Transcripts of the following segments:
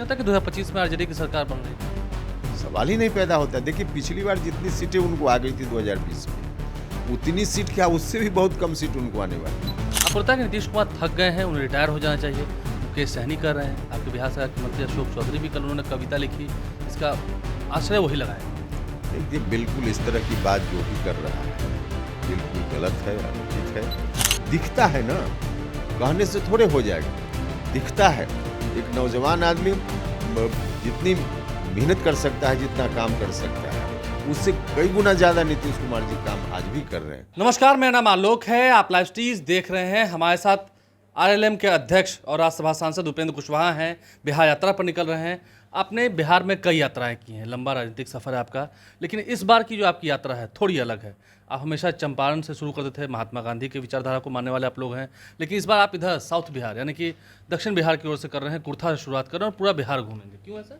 नहीं था कि 2025 में आरजेडी की सरकार बन रही है? सवाल ही नहीं पैदा होता। देखिए पिछली बार जितनी सीटें उनको आ गई थी 2020 में, उतनी सीट क्या, उससे भी बहुत कम सीट उनको आने वाली। आपको लगता है कि नीतीश कुमार थक गए हैं, उन्हें रिटायर हो जाना चाहिए, मुकेश सहनी कर रहे हैं, आपके बिहार सरकार के मंत्री अशोक चौधरी भी कल उन्होंने कविता लिखी, इसका आश्रय वही लगाया। देखिए बिल्कुल इस तरह की बात जो भी कर रहा है बिल्कुल गलत है, अनुचित है। दिखता है ना, कहने से थोड़े हो जाएगा, दिखता है। एक नौजवान आदमी जितनी मेहनत कर सकता है, जितना काम कर सकता है, उससे कई गुना ज्यादा नीतीश कुमार जी काम आज भी कर रहे हैं। नमस्कार, मेरा नाम आलोक है, आप लाइव स्टीज देख रहे हैं। हमारे साथ आरएलएम के अध्यक्ष और राज्यसभा सांसद उपेंद्र कुशवाहा हैं, बिहार यात्रा पर निकल रहे हैं। आपने बिहार में कई यात्राएं की हैं, लंबा राजनीतिक सफर है आपका, लेकिन इस बार की जो आपकी यात्रा है थोड़ी अलग है। आप हमेशा चंपारण से शुरू करते थे, महात्मा गांधी की विचारधारा को मानने वाले आप लोग हैं, लेकिन इस बार आप इधर साउथ बिहार यानी कि दक्षिण बिहार की ओर से कर रहे हैं, कुर्था से शुरुआत कर रहे हैं और पूरा बिहार घूमेंगे। क्यों ऐसा?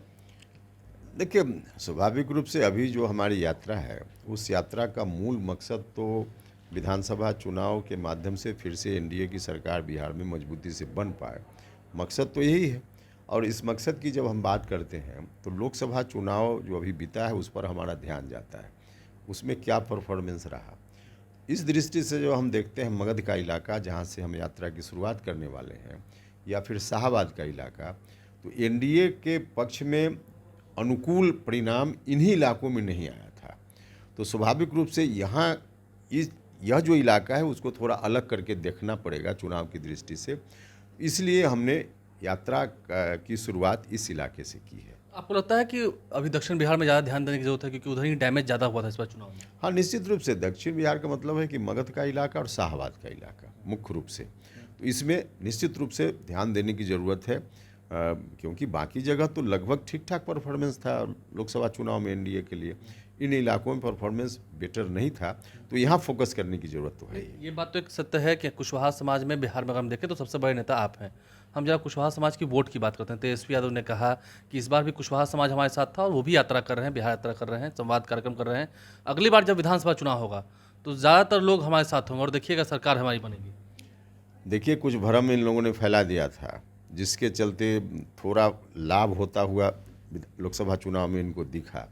देखिए स्वाभाविक रूप से अभी जो हमारी यात्रा है, उस यात्रा का मूल मकसद तो विधानसभा चुनाव के माध्यम से फिर से एनडीए की सरकार बिहार में मजबूती से बन पाए, मकसद तो यही है। और इस मकसद की जब हम बात करते हैं तो लोकसभा चुनाव जो अभी बीता है उस पर हमारा ध्यान जाता है, उसमें क्या परफॉर्मेंस रहा। इस दृष्टि से जो हम देखते हैं मगध का इलाका, जहाँ से हम यात्रा की शुरुआत करने वाले हैं, या फिर शाहाबाद का इलाका, तो एनडीए के पक्ष में अनुकूल परिणाम इन्हीं इलाकों में नहीं आया था। तो स्वाभाविक रूप से यहाँ यह जो इलाका है उसको थोड़ा अलग करके देखना पड़ेगा चुनाव की दृष्टि से, इसलिए हमने यात्रा की शुरुआत इस इलाके से की है। आपको लगता है कि अभी दक्षिण बिहार में ज़्यादा ध्यान देने की जरूरत है, क्योंकि उधर ही डैमेज ज़्यादा हुआ था इस बार चुनाव में? हाँ, निश्चित रूप से दक्षिण बिहार का मतलब है कि मगध का इलाका और शाहाबाद का इलाका मुख्य रूप से, तो इसमें निश्चित रूप से ध्यान देने की ज़रूरत है, क्योंकि बाकी जगह तो लगभग ठीक ठाक परफॉर्मेंस था लोकसभा चुनाव में एनडीए के लिए। इन इलाकों में परफॉर्मेंस बेटर नहीं था, तो यहाँ फोकस करने की ज़रूरत तो है। ये बात तो एक सत्य है कि कुशवाहा समाज में बिहार में अगर हम देखें तो सबसे बड़े नेता आप हैं। हम जरा कुशवाहा समाज की वोट की बात करते हैं। तेजस्वी यादव ने कहा कि इस बार भी कुशवाहा समाज हमारे साथ था और वो भी यात्रा कर रहे हैं, बिहार यात्रा कर रहे हैं, संवाद कार्यक्रम कर रहे हैं। अगली बार जब विधानसभा चुनाव होगा तो ज़्यादातर लोग हमारे साथ होंगे और देखिएगा सरकार हमारी बनेगी। देखिए कुछ भ्रम इन लोगों ने फैला दिया था, जिसके चलते थोड़ा लाभ होता हुआ लोकसभा चुनाव में इनको दिखा,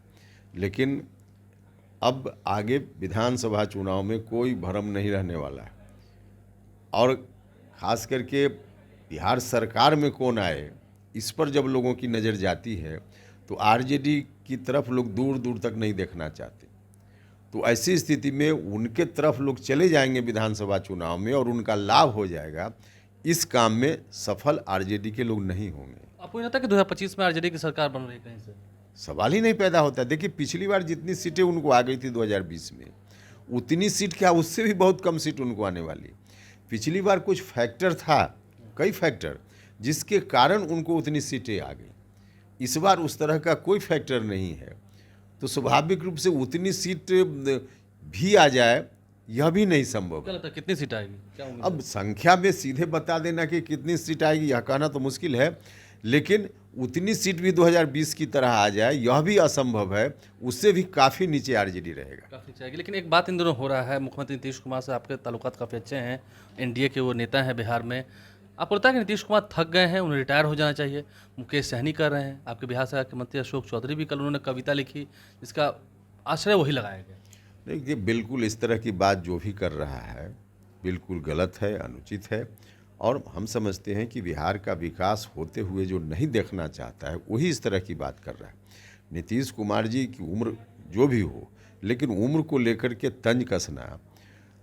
लेकिन अब आगे विधानसभा चुनाव में कोई भ्रम नहीं रहने वाला है। और ख़ास करके बिहार सरकार में कौन आए, इस पर जब लोगों की नज़र जाती है तो आरजेडी की तरफ लोग दूर दूर तक नहीं देखना चाहते। तो ऐसी स्थिति में उनके तरफ लोग चले जाएंगे विधानसभा चुनाव में और उनका लाभ हो जाएगा। इस काम में सफल आरजेडी के लोग नहीं होंगे। आपको नहीं लगता कि 2025 में आरजेडी की सरकार बन रही है कहीं से? सवाल ही नहीं पैदा होता। देखिए पिछली बार जितनी सीटें उनको आ गई थी 2020 में, उतनी सीट क्या, उससे भी बहुत कम सीट उनको आने वाली। पिछली बार कुछ फैक्टर था, कई फैक्टर, जिसके कारण उनको उतनी सीटें आ गई। इस बार उस तरह का कोई फैक्टर नहीं है, तो स्वाभाविक रूप से उतनी सीट भी आ जाए यह भी नहीं संभव क्या है। लगता है कितनी सीट आएगी, क्या उम्मीद अब संख्या में सीधे बता देना कि कितनी सीट आएगी यह कहना तो मुश्किल है, लेकिन उतनी सीट भी 2020 की तरह आ जाए यह भी असंभव है। उससे भी काफ़ी नीचे आरजेडी रहेगा। काफ़ी चाहिए। लेकिन एक बात इन दोनों हो रहा है, मुख्यमंत्री नीतीश कुमार से आपके ताल्लुकात काफ़ी अच्छे हैं, एनडीए के वो नेता हैं बिहार में। आपको लगता है कि नीतीश कुमार थक गए हैं, उन्हें रिटायर हो जाना चाहिए, मुकेश सहनी कर रहे हैं, आपके बिहार सरकार के मंत्री अशोक चौधरी भी कल उन्होंने कविता लिखी, जिसका आश्रय वही लगाया गया? देखिए बिल्कुल इस तरह की बात जो भी कर रहा है बिल्कुल गलत है, अनुचित है। और हम समझते हैं कि बिहार का विकास होते हुए जो नहीं देखना चाहता है वही इस तरह की बात कर रहा है। नीतीश कुमार जी की उम्र जो भी हो, लेकिन उम्र को लेकर के तंज कसना,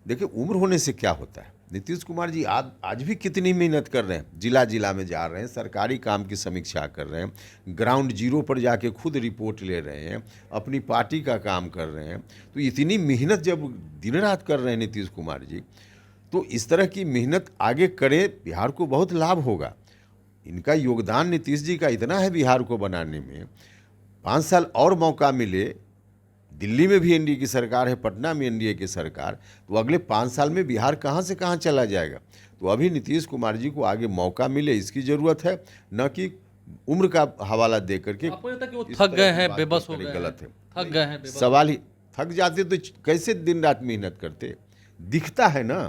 देखिए उम्र होने से क्या होता है। नीतीश कुमार जी आज भी कितनी मेहनत कर रहे हैं, जिला जिला में जा रहे हैं, सरकारी काम की समीक्षा कर रहे हैं, ग्राउंड जीरो पर जाके खुद रिपोर्ट ले रहे हैं, अपनी पार्टी का काम कर रहे हैं। तो इतनी मेहनत जब दिन रात कर रहे हैं नीतीश कुमार जी, तो इस तरह की मेहनत आगे करें, बिहार को बहुत लाभ होगा। इनका योगदान नीतीश जी का इतना है बिहार को बनाने में। 5 साल और मौका मिले, दिल्ली में भी एनडीए की सरकार है, पटना में एनडीए की सरकार, तो अगले 5 साल में बिहार कहाँ से कहाँ चला जाएगा। तो अभी नीतीश कुमार जी को आगे मौका मिले इसकी ज़रूरत है, न कि उम्र का हवाला दे करके। आपको लगता है कि वो थक गए हैं, बेबस हो गए? गलत है, थक गए हैं, बेबस। सवाल ही, थक जाते तो कैसे दिन रात मेहनत करते। दिखता है ना,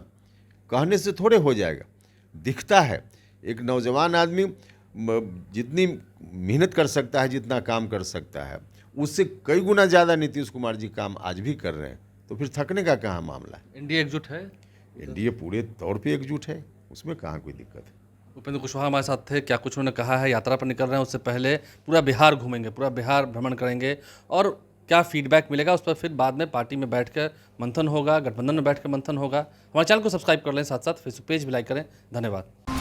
कहने से थोड़े हो जाएगा, दिखता है। एक नौजवान आदमी जितनी मेहनत कर सकता है, जितना काम कर सकता है, उससे कई गुना ज़्यादा नीतीश कुमार जी काम आज भी कर रहे हैं, तो फिर थकने का कहाँ मामला है। एनडीए एकजुट है। एनडीए पूरे तौर पे एकजुट है, उसमें कहाँ कोई दिक्कत है। उपेंद्र कुशवाहा हमारे साथ थे, क्या कुछ उन्होंने कहा है, यात्रा पर निकल रहे हैं, उससे पहले पूरा बिहार घूमेंगे, पूरा बिहार भ्रमण करेंगे और क्या फीडबैक मिलेगा उस पर फिर बाद में पार्टी में बैठकर मंथन होगा, गठबंधन में बैठकर मंथन होगा। हमारे चैनल को सब्सक्राइब कर लें, साथ साथ फेसबुक पेज भी लाइक करें। धन्यवाद।